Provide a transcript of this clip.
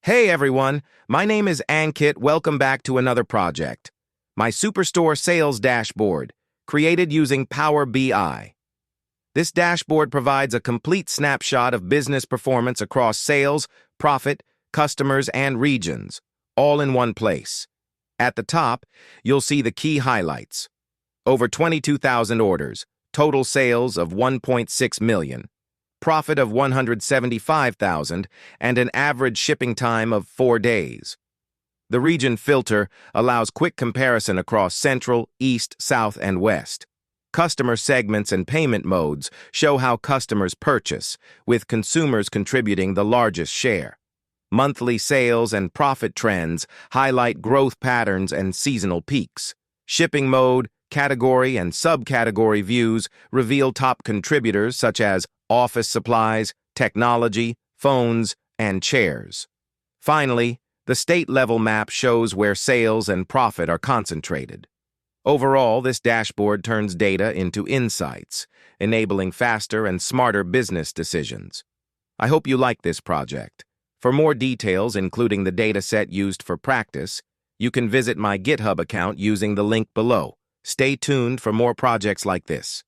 Hey everyone, my name is Ankit. Welcome back to another project. My Superstore Sales Dashboard, created using Power BI. This dashboard provides a complete snapshot of business performance across sales, profit, customers, and regions, all in one place. At the top, you'll see the key highlights. Over 22,000 orders, total sales of 1.6 million. Profit of 175,000, and an average shipping time of 4 days. The region filter allows quick comparison across Central, East, South, and West. Customer segments and payment modes show how customers purchase, with consumers contributing the largest share. Monthly sales and profit trends highlight growth patterns and seasonal peaks. Shipping mode, category, and subcategory views reveal top contributors such as office supplies, technology, phones, and chairs. Finally, the state-level map shows where sales and profit are concentrated. Overall, this dashboard turns data into insights, enabling faster and smarter business decisions. I hope you like this project. For more details, including the dataset used for practice, you can visit my GitHub account using the link below. Stay tuned for more projects like this.